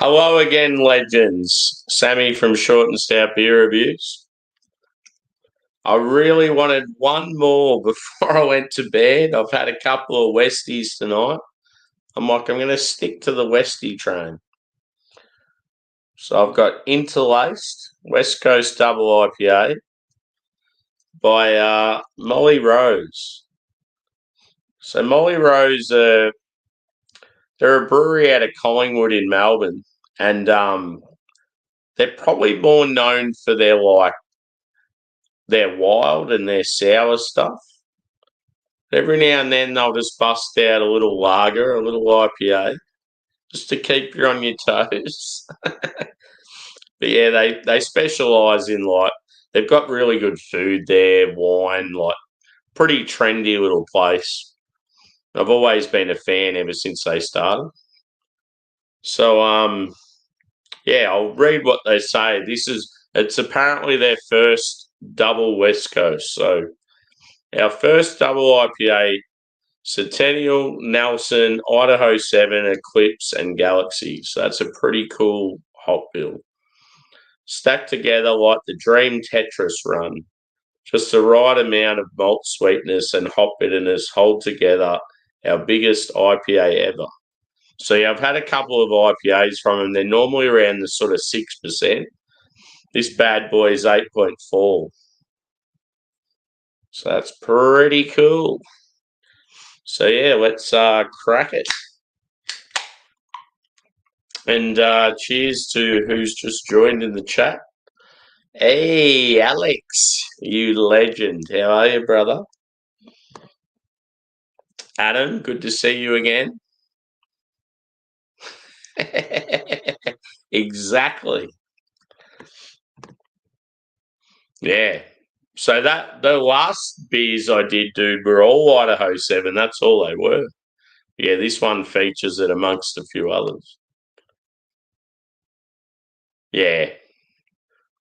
Hello again, legends. Sammy from Short and Stout Beer Reviews. I really wanted one more before I went to bed. I've had a couple of Westies tonight. I'm going to stick to the Westie train. So I've got Interlaced, West Coast Double IPA by Molly Rose. So Molly Rose, they're a brewery out of Collingwood in Melbourne, and they're probably more known for their wild and their sour stuff. Every now and then they'll just bust out a little lager, a little IPA, just to keep you on your toes. But yeah, they specialise in they've got really good food there, wine, pretty trendy little place. I've always been a fan ever since they started. So yeah, I'll read what they say. It's apparently their first double West Coast. So our first double IPA, Centennial, Nelson, Idaho 7, Eclipse, and Galaxy. So that's a pretty cool hop bill. Stacked together like the dream Tetris run. Just the right amount of malt sweetness and hop bitterness hold together our biggest IPA ever. So yeah, I've had a couple of IPAs from them. They're normally around the sort of 6%. This bad boy is 8.4. So that's pretty cool. So yeah, let's crack it. And cheers to who's just joined in the chat. Hey, Alex, you legend. How are you, brother? Adam, good to see you again. Exactly. Yeah. So the last beers I did, dude, were all Idaho 7. That's all they were. Yeah, this one features it amongst a few others. Yeah.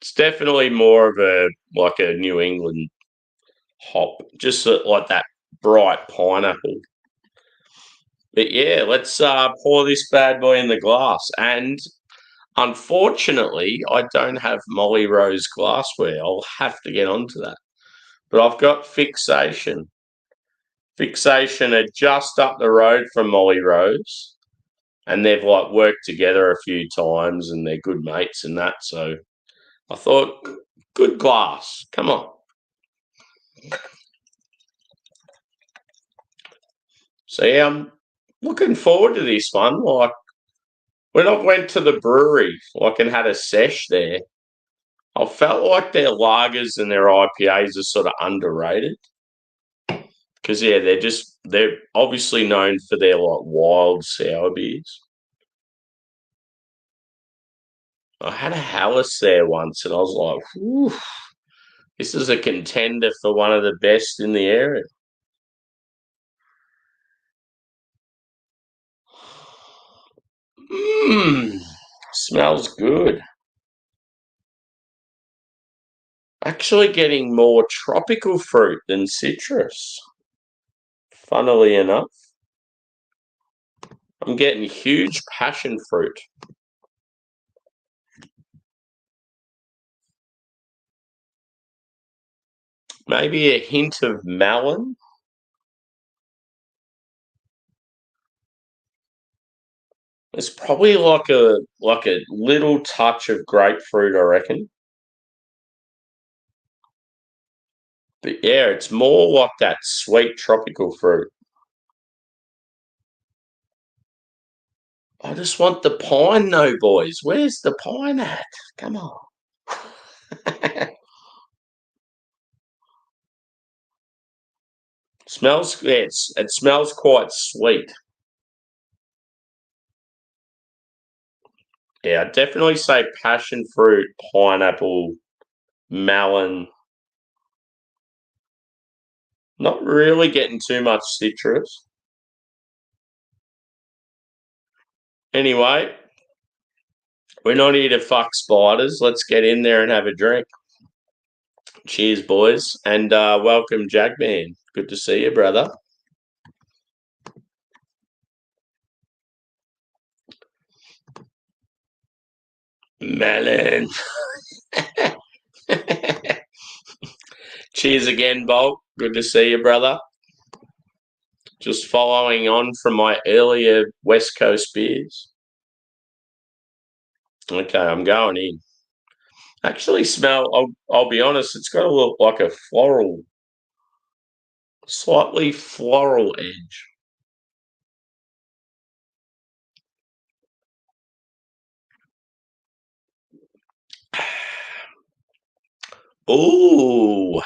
It's definitely more of a New England hop, just like that bright pineapple. But yeah, let's pour this bad boy in the glass. And unfortunately, I don't have Molly Rose glassware. I'll have to get onto that. But I've got Fixation. Fixation are just up the road from Molly Rose. And they've worked together a few times and they're good mates and that. So I thought, good glass. Come on. So yeah, I'm looking forward to this one. When I went to the brewery, and had a sesh there, I felt like their lagers and their IPAs are sort of underrated. Because yeah, they're obviously known for their wild sour beers. I had a Hallis there once, and I was like, whew, this is a contender for one of the best in the area. Smells good. Actually getting more tropical fruit than citrus. Funnily enough. I'm getting huge passion fruit. Maybe a hint of melon. It's probably like a little touch of grapefruit, I reckon. But yeah, it's more like that sweet tropical fruit. I just want the pine though, boys. Where's the pine at? Come on. Smells, yes, it smells quite sweet. Yeah, I'd definitely say passion fruit, pineapple, melon. Not really getting too much citrus. Anyway, we're not here to fuck spiders. Let's get in there and have a drink. Cheers, boys, and welcome, Jackman. Good to see you, brother. Melon. Cheers again, Bolt. Good to see you, brother. Just following on from my earlier West Coast beers. Okay, I'm going in. Actually smell, I'll be honest, it's got a look like a floral, slightly floral edge. Ooh.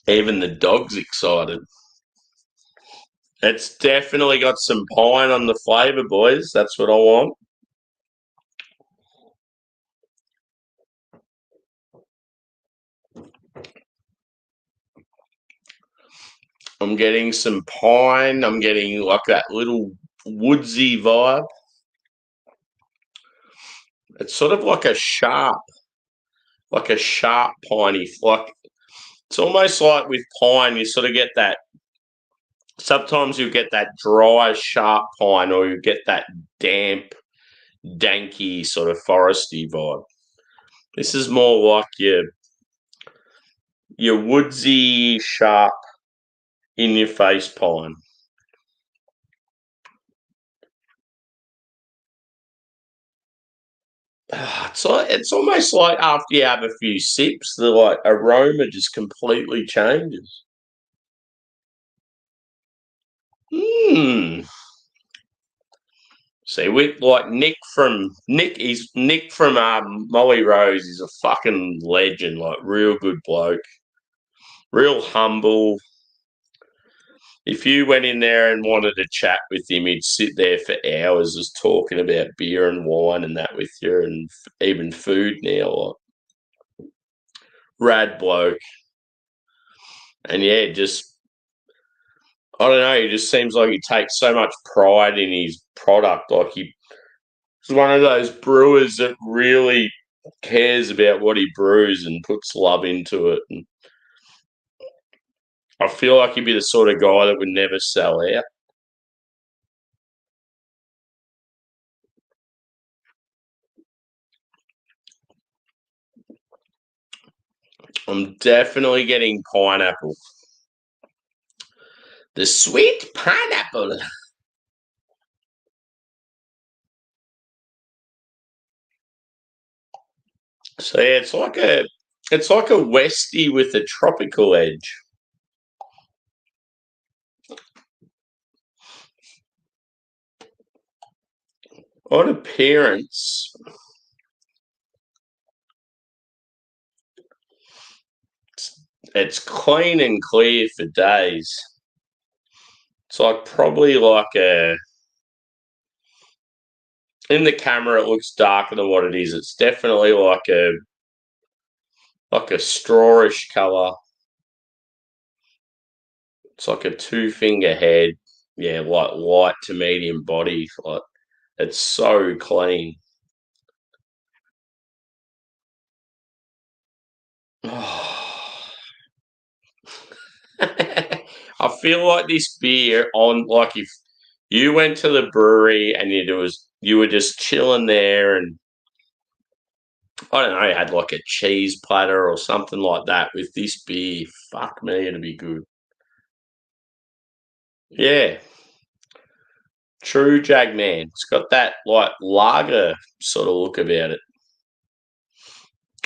Even the dog's excited. It's definitely got some pine on the flavour, boys. That's what I want. I'm getting some pine. I'm getting like that little woodsy vibe. It's sort of like a sharp piney. Like it's almost like with pine, you sort of get that. Sometimes you get that dry, sharp pine, or you get that damp, danky sort of foresty vibe. This is more like your woodsy, sharp, in your face pine. It's almost like after you have a few sips, the like aroma just completely changes. Hmm. See, with like Nick from Molly Rose is a fucking legend, like real good bloke, real humble. If you went in there and wanted to chat with him, he'd sit there for hours just talking about beer and wine and that with you, and even food now. Like, rad bloke, and yeah, just I don't know. He just seems like he takes so much pride in his product. Like he's one of those brewers that really cares about what he brews and puts love into it. And I feel like he'd be the sort of guy that would never sell out. I'm definitely getting pineapple. The sweet pineapple. So yeah, it's like a Westie with a tropical edge. On appearance, it's clean and clear for days. It's like probably like a in the camera it looks darker than what it is. It's definitely like a strawish colour. It's like a two-finger head. Yeah, like light to medium body. Like it's so clean. I feel like this beer on like if you went to the brewery and you were just chilling there and I don't know, had like a cheese platter or something like that with this beer. Fuck me, it'd be good. Yeah, true Jag man. It's got that like lager sort of look about it.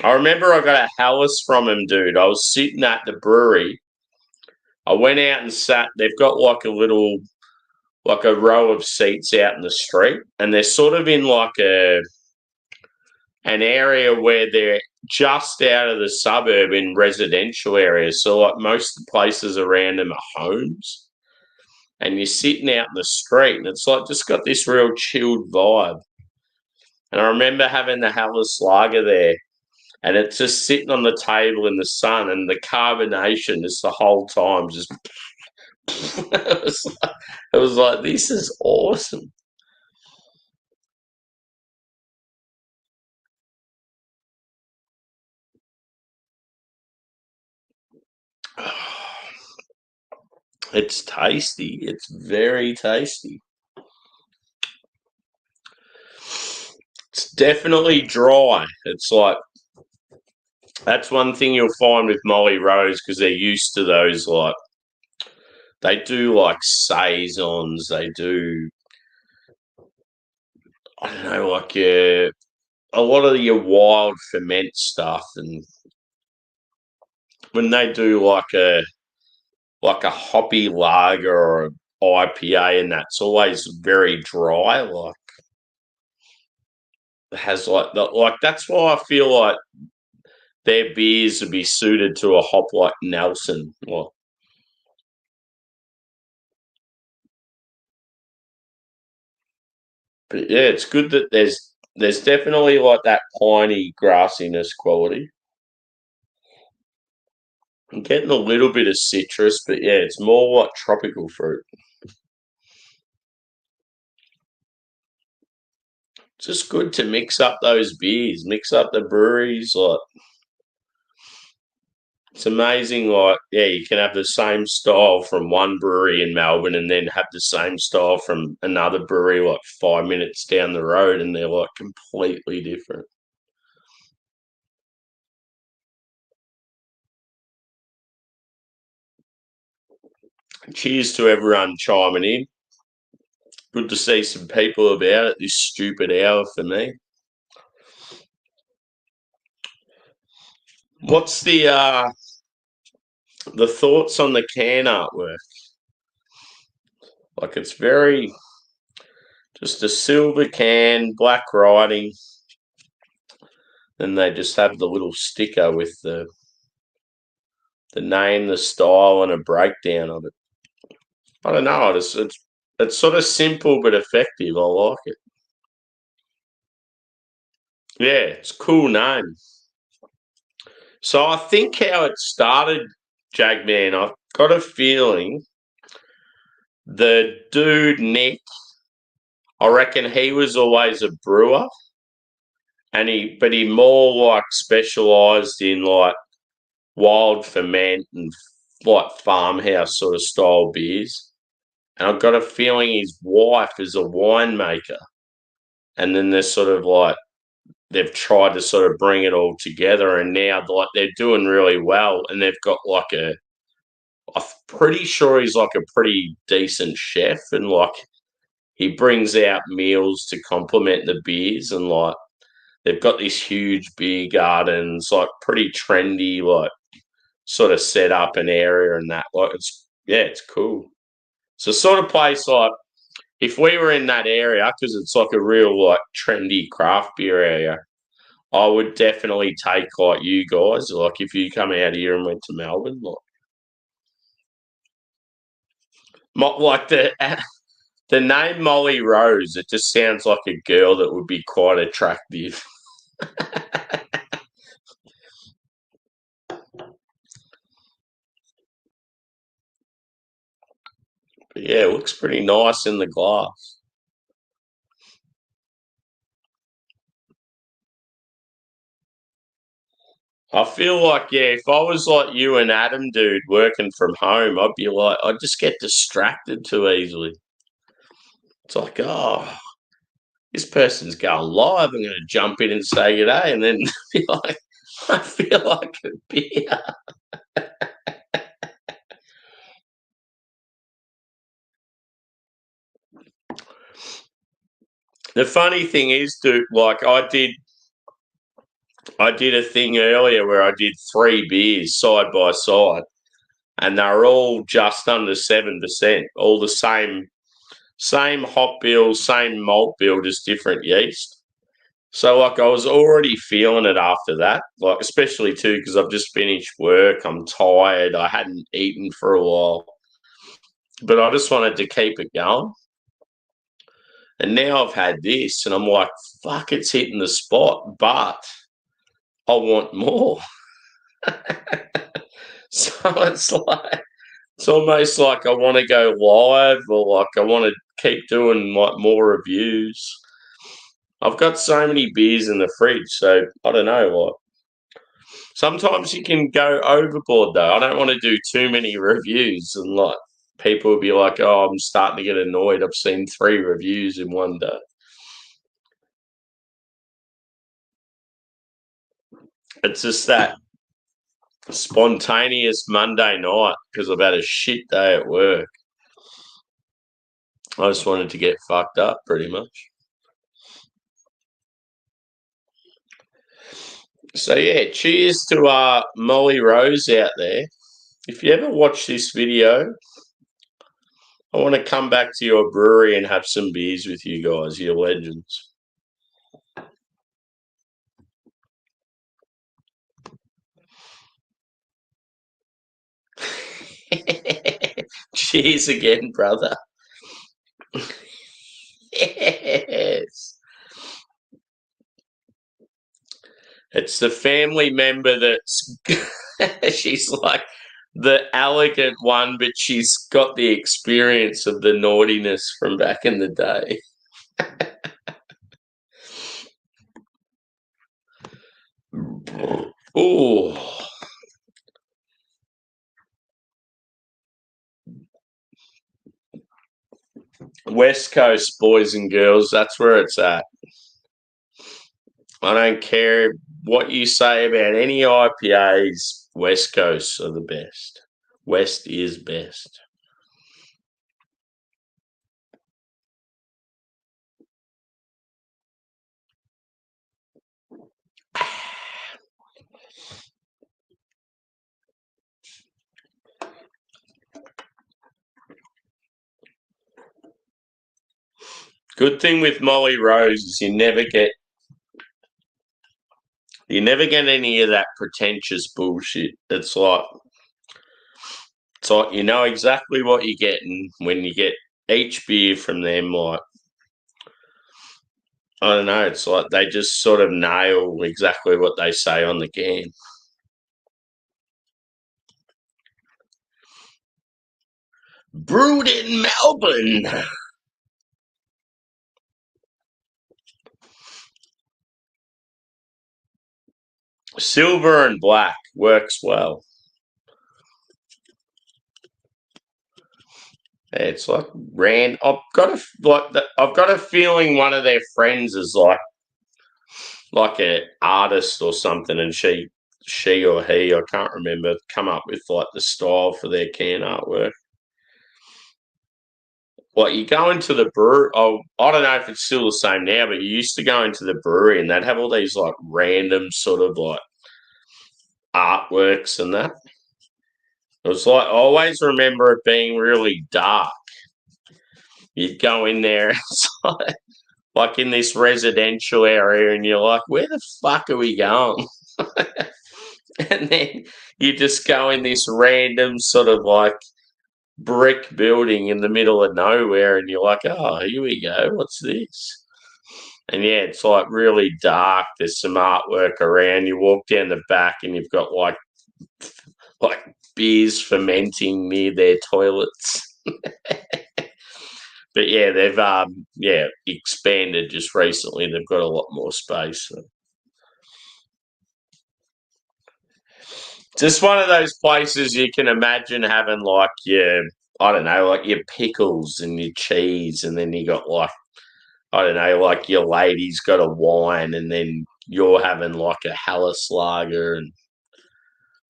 I remember I got a Hellas from him, dude. I was sitting at the brewery. I went out and sat. They've got like a row of seats out in the street, and they're sort of in like an area where they're just out of the suburb in residential areas. So like most of the places around them are homes, and you're sitting out in the street, and it's like just got this real chilled vibe. And I remember having the Hellas Lager there, and it's just sitting on the table in the sun, and the carbonation is the whole time just. It was like this is awesome. It's tasty. It's very tasty. It's definitely dry. It's like, that's one thing you'll find with Molly Rose, because they're used to those, like, they do like saisons. They do, I don't know, like a lot of your wild ferment stuff, and when they do like a hoppy lager or an IPA, and that's always very dry. Like, it has like that's why I feel like their beers would be suited to a hop like Nelson. Well, but yeah, it's good that there's definitely like that piney grassiness quality. I'm getting a little bit of citrus, but yeah, it's more like tropical fruit. It's just good to mix up those beers, mix up the breweries. Like, it's amazing. Like, yeah, you can have the same style from one brewery in Melbourne, and then have the same style from another brewery like 5 minutes down the road, and they're like completely different. Cheers to everyone chiming in. Good to see some people about it this stupid hour for me. What's the thoughts on the can artwork? Like, it's very just a silver can, black writing, and they just have the little sticker with the name, the style, and a breakdown of it. I don't know. It's sort of simple but effective. I like it. Yeah, it's a cool name. So I think how it started, Jagman, I've got a feeling the dude Nick, I reckon he was always a brewer, and he more like specialised in like wild ferment and like farmhouse sort of style beers. And I've got a feeling his wife is a winemaker, and then they're sort of like they've tried to sort of bring it all together, and now like they're doing really well, and they've got like I'm pretty sure he's like a pretty decent chef, and like he brings out meals to complement the beers, and like they've got this huge beer garden. It's like pretty trendy, like sort of set up an area and that. Like, it's yeah, it's cool. It's a sort of place like if we were in that area, because it's like a real like trendy craft beer area, I would definitely take like you guys. Like, if you come out here and went to Melbourne, like the name Molly Rose, it just sounds like a girl that would be quite attractive. But yeah, it looks pretty nice in the glass. I feel like, yeah, if I was like you and Adam, dude, working from home, I'd be like, I'd just get distracted too easily. It's like, oh, this person's going live. I'm going to jump in and say good day, and then be like, I feel like a beer. The funny thing is, dude, like I did a thing earlier where I did three beers side by side, and they're all just under 7%, all the same hop bill, same malt bill, just different yeast. So like I was already feeling it after that, like especially too because I've just finished work, I'm tired, I hadn't eaten for a while, but I just wanted to keep it going. And now I've had this, and I'm like, fuck, it's hitting the spot, but I want more. So it's almost like I want to go live, or like I want to keep doing like more reviews. I've got so many beers in the fridge, so I don't know. Like, sometimes you can go overboard though. I don't want to do too many reviews, and like people will be like, oh, I'm starting to get annoyed. I've seen 3 reviews in one day. It's just that spontaneous Monday night because I've had a shit day at work. I just wanted to get fucked up pretty much. So, yeah, cheers to Molly Rose out there. If you ever watch this video, I want to come back to your brewery and have some beers with you guys. You're legends. Cheers again, brother. Yes. It's the family member that's she's like the elegant one, but she's got the experience of the naughtiness from back in the day. Ooh. West Coast boys and girls, that's where it's at. I don't care what you say about any IPAs, West Coast are the best. West is best. Good thing with Molly Rose is you never get any of that pretentious bullshit. It's like you know exactly what you're getting when you get each beer from them. Like, I don't know, it's like they just sort of nail exactly what they say on the can. Brewed in Melbourne. Silver and black works well. It's like I've got a feeling one of their friends is like an artist or something, and she or he, I can't remember, come up with like the style for their can artwork. Like you go into the brewery, I don't know if it's still the same now, but you used to go into the brewery and they'd have all these like random sort of like artworks and that. It was like I always remember it being really dark. You'd go in there, it's like in this residential area, and you're like, where the fuck are we going? And then you just go in this random sort of like brick building in the middle of nowhere, and you're like, oh, here we go. What's this? And yeah, it's like really dark. There's some artwork around. You walk down the back, and you've got like beers fermenting near their toilets. But yeah, they've expanded just recently. They've got a lot more space. So. Just one of those places you can imagine having like I don't know, like your pickles and your cheese, and then you got like, I don't know, like your lady's got a wine, and then you're having like a Helles lager, and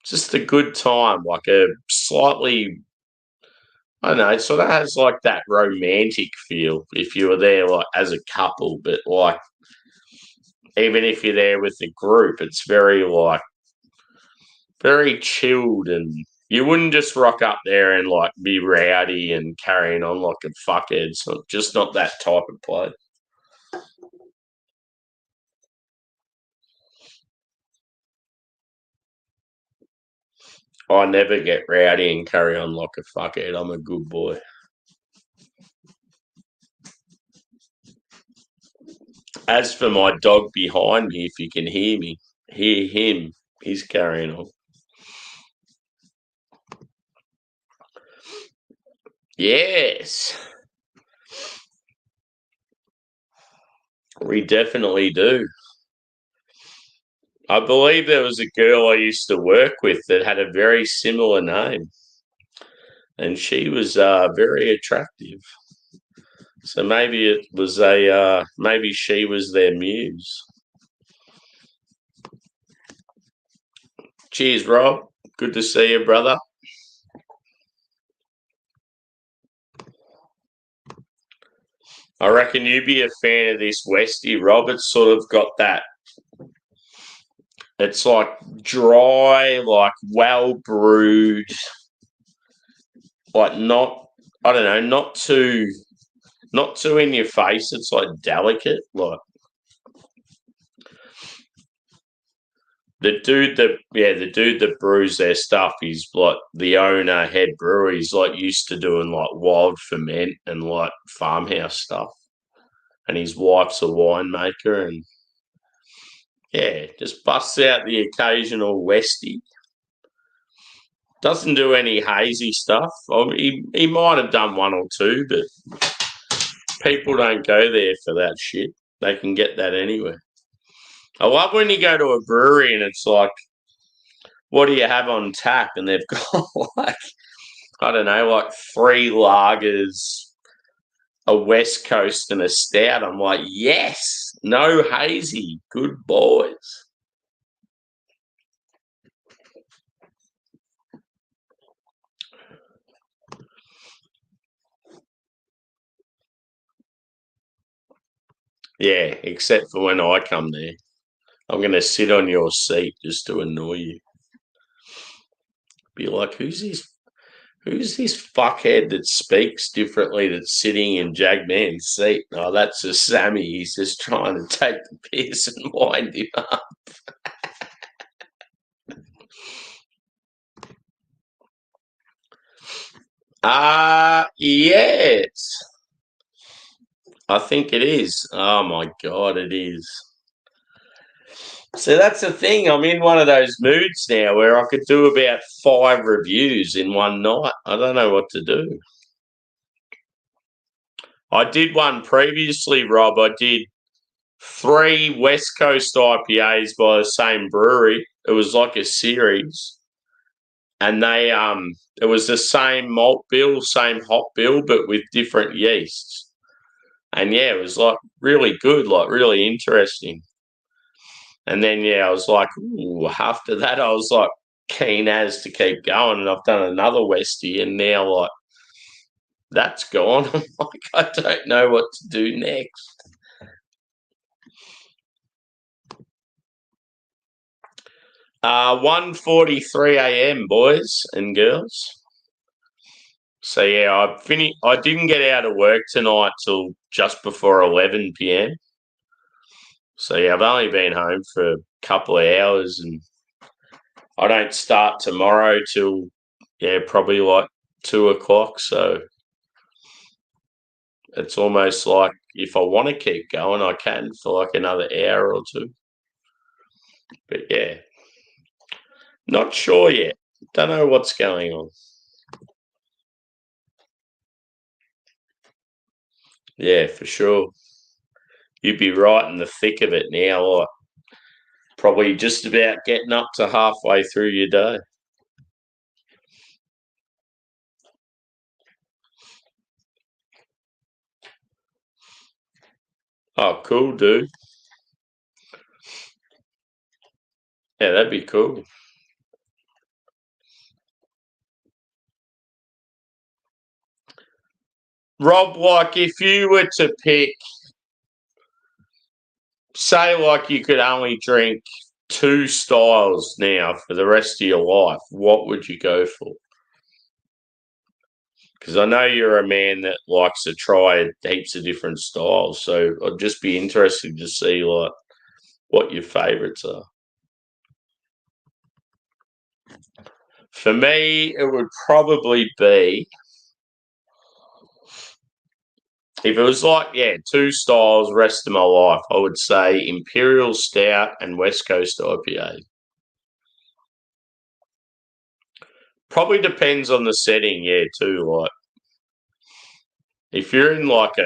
just a good time, like a slightly, I don't know, it sort of has like that romantic feel if you were there like as a couple, but like even if you're there with the group, it's very chilled, and you wouldn't just rock up there and like be rowdy and carrying on like a fuckhead. So just not that type of place. I never get rowdy and carry on like a fuckhead. I'm a good boy. As for my dog behind me, if you can hear him, he's carrying on. Yes, we definitely do. I believe there was a girl I used to work with that had a very similar name. and she was very attractive. So maybe it was maybe she was their muse. Cheers, Rob. Good to see you, brother. I reckon you'd be a fan of this Westie, Rob. It's sort of got that. It's like dry, like well brewed, like not, I don't know, not too in your face. It's like delicate, like the dude that brews their stuff. He's like the owner, head brewer. He's like used to doing like wild ferment and like farmhouse stuff. And his wife's a winemaker, and yeah, just busts out the occasional Westie. Doesn't do any hazy stuff. He might have done one or two, but people don't go there for that shit. They can get that anywhere. I love when you go to a brewery and it's like, what do you have on tap? And they've got like, I don't know, like 3 lagers, a West Coast and a stout. I'm like, yes, no hazy. Good boys. Yeah, except for when I come there. I'm going to sit on your seat just to annoy you. Be like, who's this fuckhead that speaks differently that's sitting in Jagman's seat? Oh, that's just Sammy. He's just trying to take the piss and wind him up. Yes. I think it is. Oh my God, it is. So that's the thing. I'm in one of those moods now where I could do about 5 reviews in one night. I don't know what to do. I did one previously, Rob. I did 3 West Coast IPAs by the same brewery. It was like a series. And they it was the same malt bill, same hop bill, but with different yeasts. And yeah, it was like really good, like really interesting. And then yeah, I was like, ooh, after that I was like keen as to keep going, and I've done another Westie, and now like that's gone. I'm like, I don't know what to do next. 1:43 a.m. boys and girls. So yeah, I didn't get out of work tonight till just before 11 p.m. So yeah, I've only been home for a couple of hours, and I don't start tomorrow till probably like 2 o'clock. So it's almost like if I want to keep going, I can for like another hour or two. But yeah, not sure yet. Don't know what's going on. Yeah, for sure. You'd be right in the thick of it now, like probably just about getting up to halfway through your day. Oh, cool, dude. Yeah, that'd be cool. Rob, like if you were to pick, say, like you could only drink 2 styles now for the rest of your life, what would you go for? Because I know you're a man that likes to try heaps of different styles, so I'd just be interested to see like what your favourites are. For me, it would probably be, if it was like, 2 styles rest of my life, I would say Imperial Stout and West Coast IPA. Probably depends on the setting, too. Like, if you're in like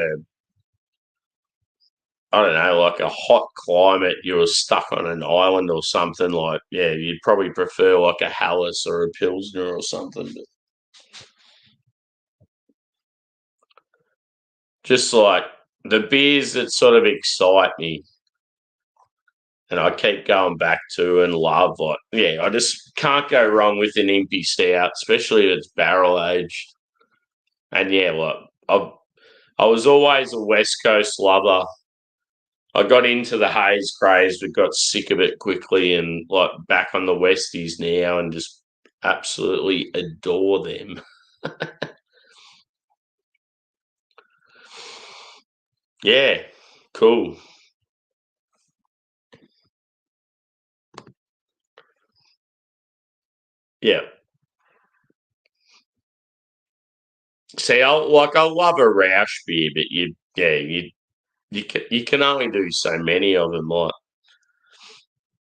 I don't know, like a hot climate, you're stuck on an island or something, like, you'd probably prefer like a Helles or a Pilsner or something. But just like the beers that sort of excite me and I keep going back to and love. Like, yeah, I just can't go wrong with an Impy Stout, especially if it's barrel aged. And yeah, like I was always a West Coast lover. I got into the haze craze, but got sick of it quickly, and like back on the Westies now, and just absolutely adore them. Yeah, cool. Yeah. See, I love a Roush beer, but you can only do so many of them. Like,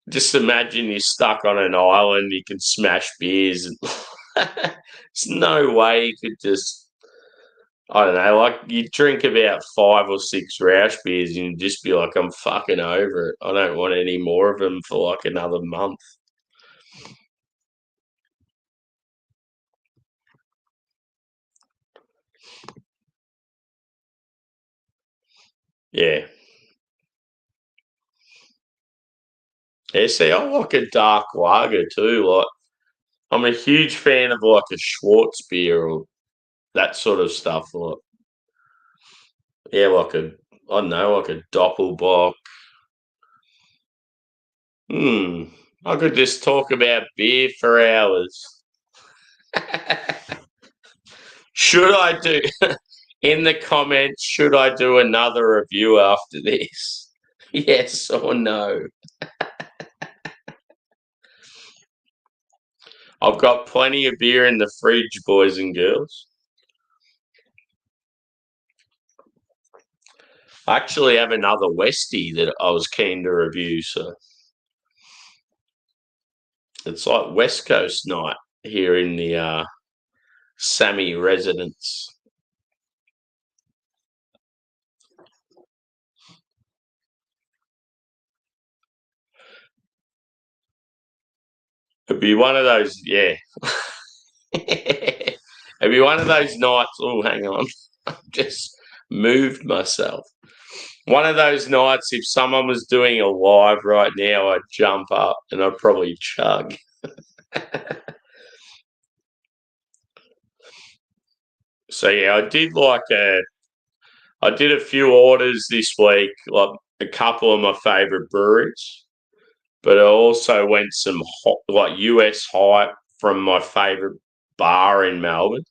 just imagine you're stuck on an island, you can smash beers. And there's no way you could just, I don't know, like you drink about 5 or 6 Roush beers and you just be like, I'm fucking over it. I don't want any more of them for like another month. Yeah. Yeah, see, I like a dark lager too. Like, I'm a huge fan of like a Schwartz beer or that sort of stuff. Like, yeah, I don't know, like a Doppelbock. Hmm. I could just talk about beer for hours. Should I do in the comments? Should I do another review after this? Yes or no? I've got plenty of beer in the fridge, boys and girls. I actually have another Westie that I was keen to review, so it's like West Coast night here in the Sammy residence. It'd be one of those, yeah. It'd be one of those nights. Oh, hang on, just moved myself. One of those nights, if someone was doing a live right now, I'd jump up and I'd probably chug. So yeah, I did a few orders this week, like a couple of my favourite breweries, but I also went some like US hype from my favourite bar in Melbourne.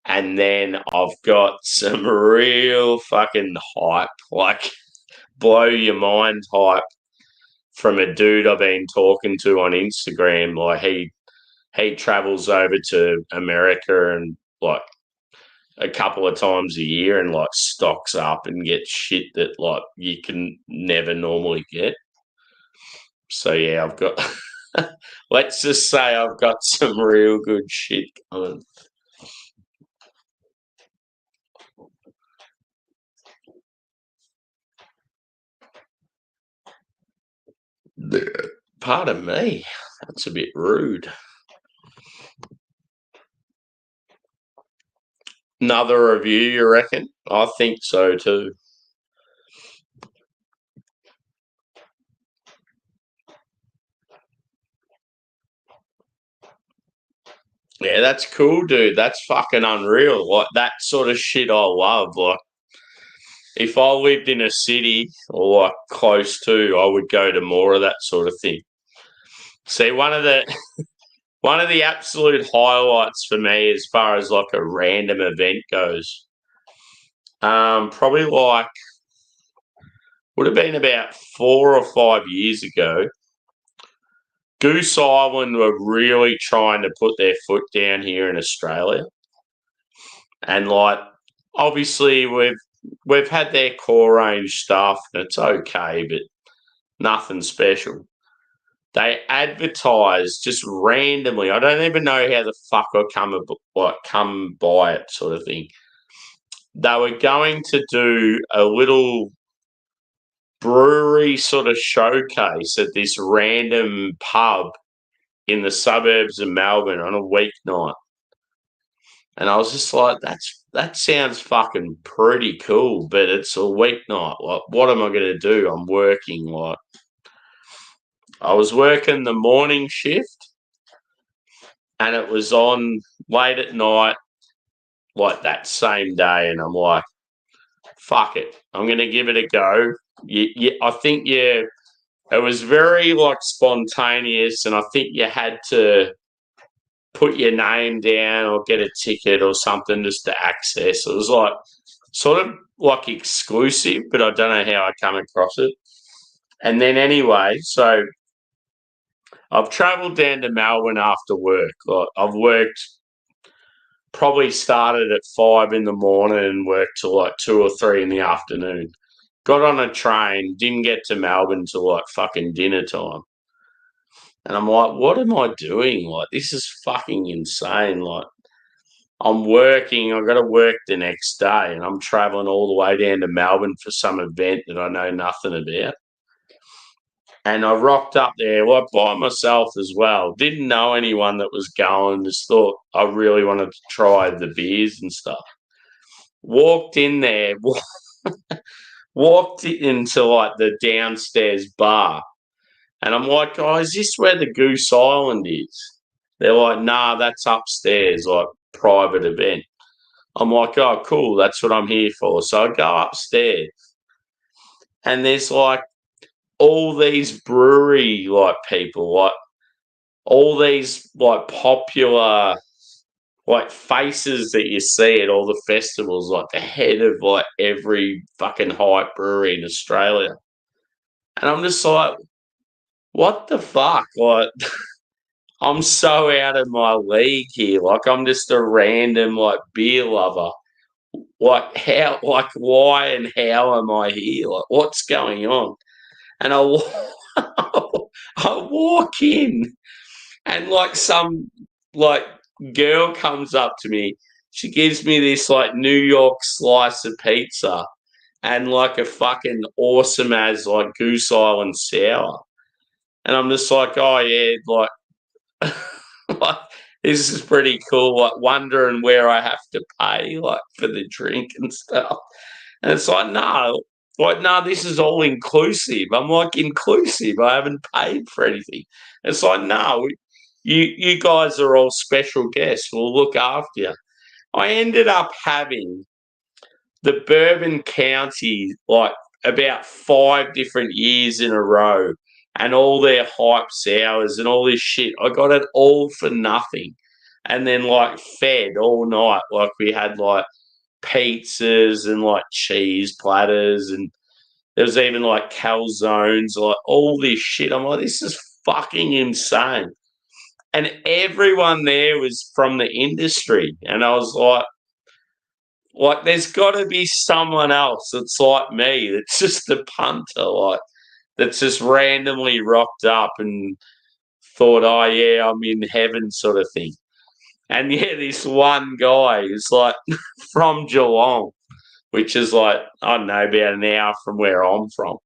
And then I've got some real fucking hype, like blow your mind hype from a dude I've been talking to on Instagram. Like he travels over to America and like a couple of times a year and like stocks up and gets shit that like you can never normally get. So yeah, I've got let's just say I've got some real good shit coming. Pardon me. That's a bit rude. Another review, you reckon? I think so too. Yeah, that's cool, dude. That's fucking unreal. Like that sort of shit I love. Like if I lived in a city or like close to, I would go to more of that sort of thing. See, one of the absolute highlights for me as far as like a random event goes, probably like would have been about 4 or 5 years ago. Goose Island were really trying to put their foot down here in Australia. And like obviously we've had their core range stuff and it's okay, but nothing special. They advertised just randomly. I don't even know how the fuck I come by it, sort of thing. They were going to do a little brewery sort of showcase at this random pub in the suburbs of Melbourne on a weeknight. And I was just like, that sounds fucking pretty cool, but it's a weeknight. Like, what am I going to do? I'm working. Like, I was working the morning shift, and it was on late at night, like that same day, and I'm like, fuck it, I'm going to give it a go. I think it was very like spontaneous, and I think you had to put your name down or get a ticket or something just to access. It was like sort of like exclusive, but I don't know how I come across it. And then anyway, so I've travelled down to Melbourne after work. Like, I've worked, probably started at 5 in the morning and worked till like 2 or 3 in the afternoon. Got on a train, didn't get to Melbourne till like fucking dinner time. And I'm like, what am I doing? Like, this is fucking insane. Like, I'm working, I've got to work the next day, and I'm travelling all the way down to Melbourne for some event that I know nothing about. And I rocked up there, like, by myself as well. Didn't know anyone that was going, just thought I really wanted to try the beers and stuff. Walked in there, walked into like the downstairs bar, and I'm like, oh, is this where the Goose Island is? They're like, nah, that's upstairs, like private event. I'm like, oh, cool, that's what I'm here for. So I go upstairs, and there's like all these brewery like people, like all these like popular like faces that you see at all the festivals, like the head of like every fucking hype brewery in Australia. And I'm just like, what the fuck? Like, I'm so out of my league here. Like, I'm just a random like beer lover. Like, how, like, why and how am I here? Like, what's going on? And I walk in, and like some like girl comes up to me. She gives me this like New York slice of pizza and like a fucking awesome as like Goose Island sour. And I'm just like, oh yeah, like, like this is pretty cool. Like, wondering where I have to pay like for the drink and stuff. And it's like, no, this is all inclusive. I'm like, inclusive? I haven't paid for anything. It's like, no, you guys are all special guests. We'll look after you. I ended up having the Bourbon County like about 5 different years in a row, and all their hype sours and all this shit. I got it all for nothing. And then like fed all night. Like, we had like pizzas and like cheese platters, and there was even like calzones, like all this shit. I'm like, this is fucking insane. And everyone there was from the industry. And I was like, there's got to be someone else that's like me, that's just a punter, like, that's just randomly rocked up and thought, oh, yeah, I'm in heaven sort of thing. And yeah, this one guy is like from Geelong, which is like, I don't know, about an hour from where I'm from.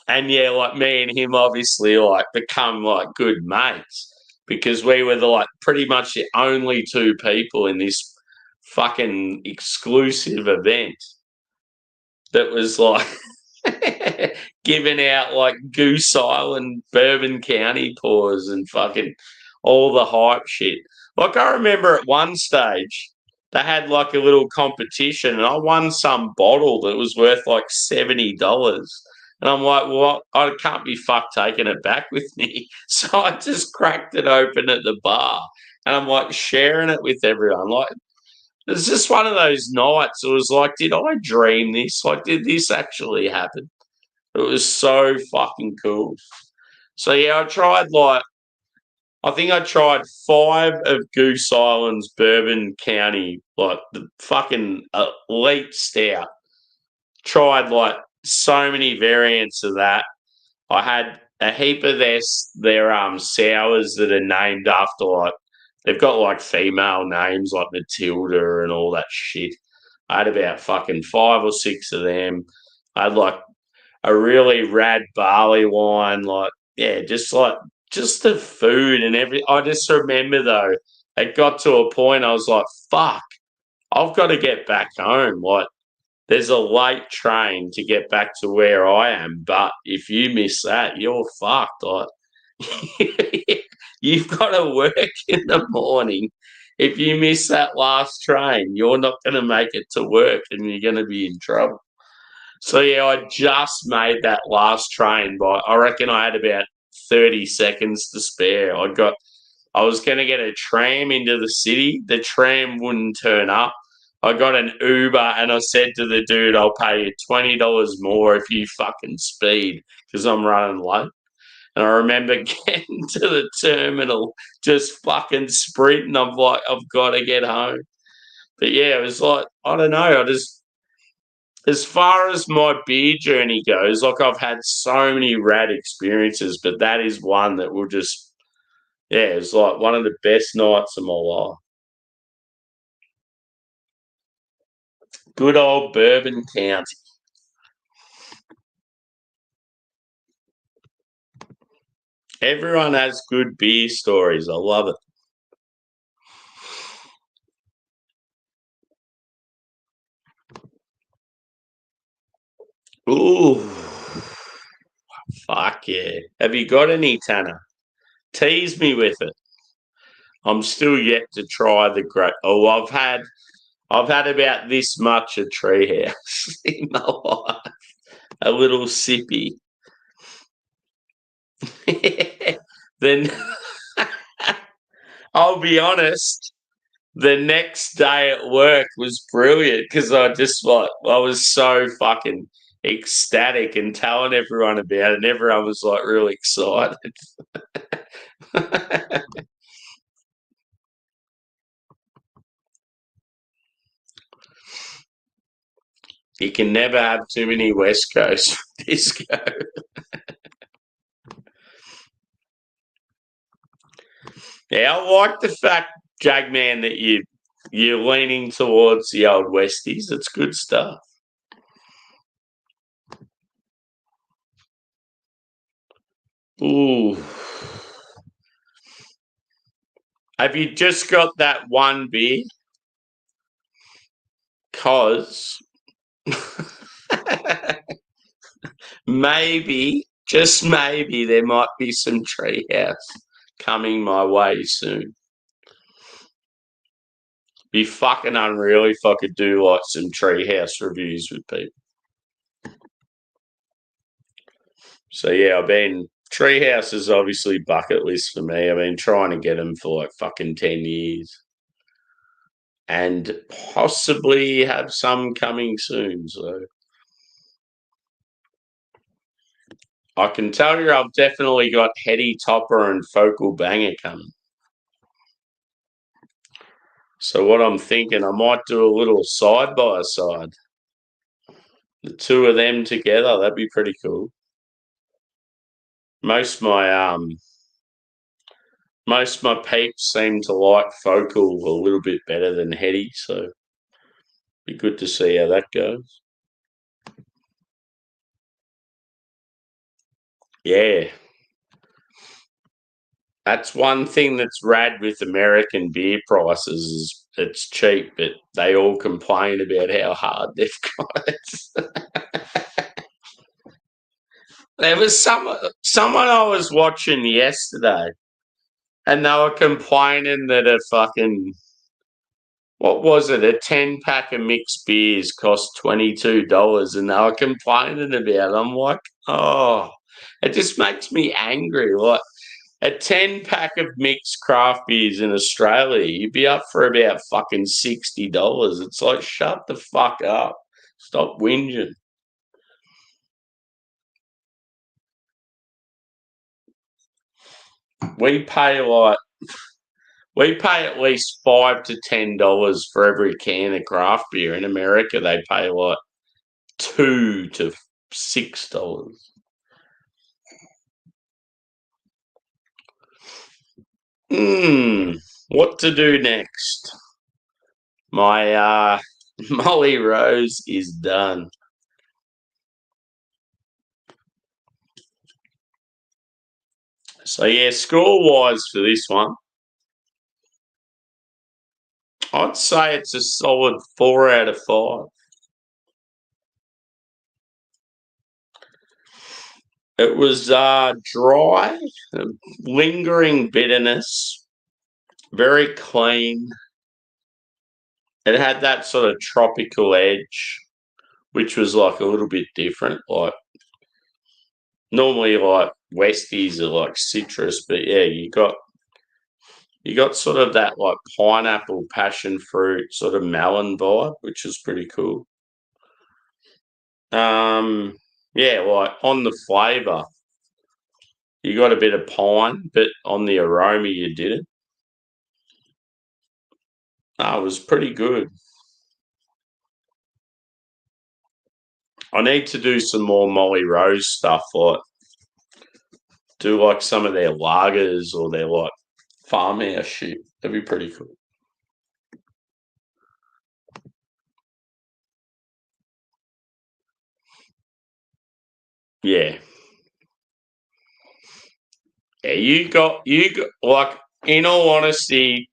And yeah, like me and him obviously like become like good mates, because we were the like pretty much the only 2 people in this fucking exclusive event that was like giving out like Goose Island Bourbon County pours and fucking all the hype shit. Like, I remember at one stage they had like a little competition, and I won some bottle that was worth like $70. And I'm like, well, I can't be fucked taking it back with me. So I just cracked it open at the bar, and I'm like sharing it with everyone. Like, it's just one of those nights. It was like, did I dream this? Like, did this actually happen? It was so fucking cool. So yeah, I think I tried 5 of Goose Island's Bourbon County, like the fucking elite stout. Tried like so many variants of that. I had a heap of their sours that are named after like, they've got like female names like Matilda and all that shit. I had about fucking 5 or 6 of them. I had like a really rad barley wine, like, yeah, just the food and everything. I just remember though, it got to a point I was like, fuck, I've got to get back home. Like, there's a late train to get back to where I am, but if you miss that, you're fucked. Like, you've got to work in the morning. If you miss that last train, you're not going to make it to work and you're going to be in trouble. So, yeah, I just made that last train by, I reckon I had about 30 seconds to spare. I was going to get a tram into the city. The tram wouldn't turn up. I got an Uber and I said to the dude, I'll pay you $20 more if you fucking speed because I'm running late. And I remember getting to the terminal, just fucking sprinting. I'm like, I've got to get home. But yeah, it was like, I don't know. As far as my beer journey goes, like I've had so many rad experiences, but that is one that will just, yeah, it was like one of the best nights of my life. Good old Bourbon County. Everyone has good beer stories. I love it. Ooh, fuck yeah. Have you got any, Tanner? Tease me with it. I'm still yet to try the great. Oh, I've had about this much of Treehouse in my life. A little sippy. Then I'll be honest. The next day at work was brilliant because I was so fucking ecstatic and telling everyone about it, and everyone was like really excited. You can never have too many West Coast disco. Yeah, I like the fact, Jagman, that you're leaning towards the old Westies. It's good stuff. Ooh. Have you just got that one beer? Cause maybe, just maybe, there might be some Treehouse coming my way soon. Be fucking unreal if I could do like some Treehouse reviews with people. So yeah, Treehouse is obviously bucket list for me. I've been trying to get them for like fucking 10 years. And possibly have some coming soon. So I can tell you I've definitely got Heady Topper and Focal Banger coming. So what I'm thinking, I might do a little side by side. The two of them together, that'd be pretty cool. Most of my peeps seem to like Focal a little bit better than Heady, so be good to see how that goes. Yeah. That's one thing that's rad with American beer prices is it's cheap, but they all complain about how hard they've got it. There was someone I was watching yesterday, and they were complaining that a fucking what was it? A 10 pack of mixed beers cost $22, and they were complaining about it. I'm like, oh, it just makes me angry. Like a 10 pack of mixed craft beers in Australia, you'd be up for about fucking $60. It's like, shut the fuck up. Stop whinging. We pay like we pay at least $5 to $10 for every can of craft beer. In America, they pay like $2 to $6. What to do next? My Molly Rose is done. So yeah, score wise for this one, I'd say it's a solid 4 out of 5. It was dry, lingering bitterness, very clean. It had that sort of tropical edge, which was like a little bit different. Like normally, like Westies are like citrus, but yeah, you got sort of that like pineapple, passion fruit, sort of melon vibe, which is pretty cool. Yeah, like on the flavour, you got a bit of pine, but on the aroma, you didn't. No, it was pretty good. I need to do some more Molly Rose stuff, like do like some of their lagers or their like farmhouse shit. That'd be pretty cool. Yeah. Yeah, you got like in all honesty,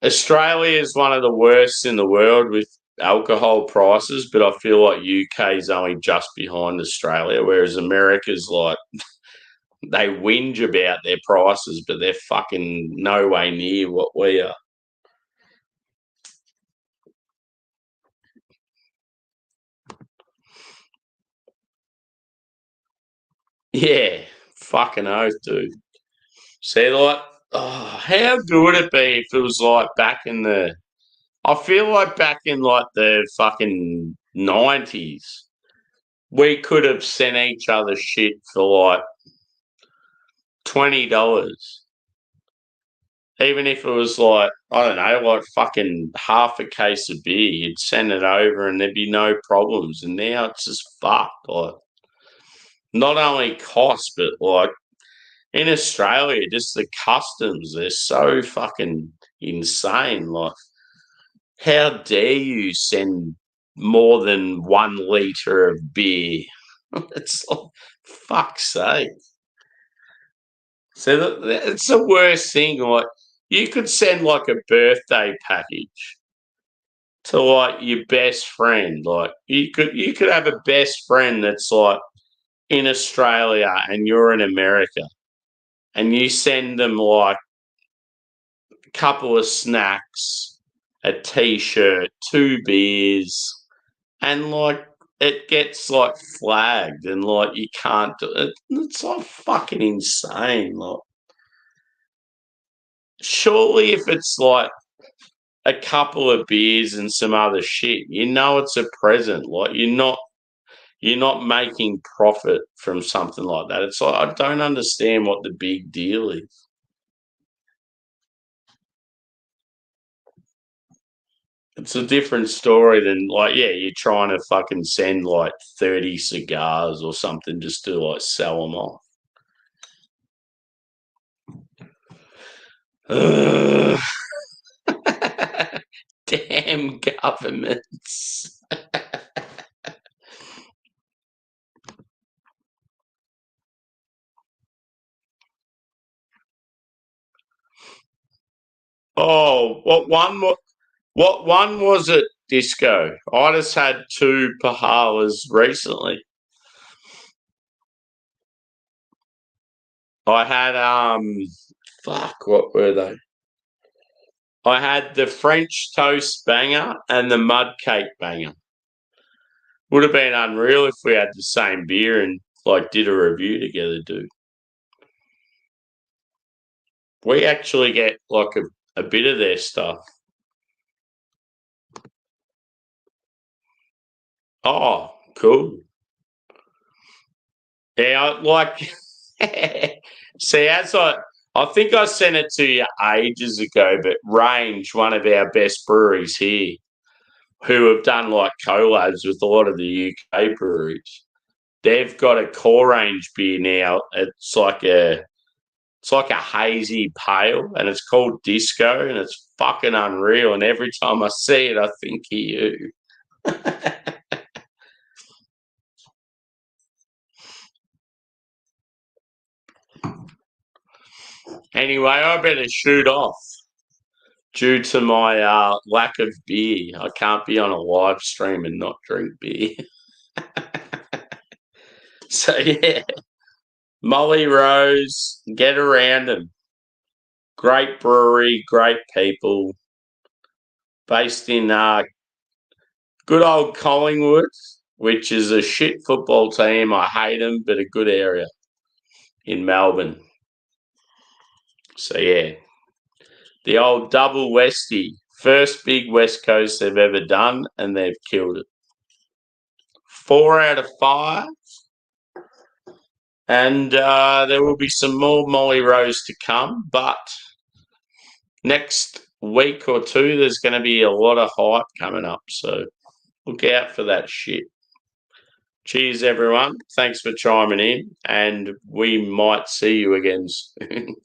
Australia is one of the worst in the world with alcohol prices, but I feel like UK is only just behind Australia, whereas America's like they whinge about their prices, but they're fucking no way near what we are. Yeah, fucking oath, dude. See, like, oh, how good would it be if it was like back in the? I feel like back in like the fucking 90s, we could have sent each other shit for like $20. Even if it was like, I don't know, like fucking half a case of beer, you'd send it over and there'd be no problems. And now it's just fucked. Like, not only cost, but like in Australia, just the customs, they're so fucking insane. Like, how dare you send more than 1 litre of beer? It's like, fuck's sake. So it's the worst thing. Like, you could send like a birthday package to like your best friend. Like, you could have a best friend that's like in Australia and you're in America, and you send them like a couple of snacks, a t-shirt, 2 beers, and like it gets like flagged and like you can't do it. It's like fucking insane. Like, surely if it's like a couple of beers and some other shit, you know it's a present. Like, you're not making profit from something like that. It's like I don't understand what the big deal is. It's a different story than like, yeah, you're trying to fucking send like 30 cigars or something just to like sell them off. Ugh. Damn governments. Oh, what one was it, Disco? I just had 2 Pahalas recently. I had fuck, what were they? I had the French toast banger and the mud cake banger. Would have been unreal if we had the same beer and like did a review together, dude. We actually get like a bit of their stuff. Oh, cool. Yeah, like see, I think I sent it to you ages ago, but Range, one of our best breweries here, who have done like collabs with a lot of the UK breweries, they've got a core range beer now. It's like a hazy pale, and it's called Disco, and it's fucking unreal. And every time I see it, I think of you. Anyway, I better shoot off. due to my lack of beer. I can't be on a live stream and not drink beer. So, yeah, Molly Rose, get around them. Great brewery, great people. Based in good old Collingwood, which is a shit football team. I hate them, but a good area in Melbourne. So, yeah, the old double Westie. First big West Coast they've ever done, and they've killed it. 4 out of 5. And there will be some more Molly Rose to come, but next week or two, there's going to be a lot of hype coming up. So look out for that shit. Cheers, everyone. Thanks for chiming in, and we might see you again soon.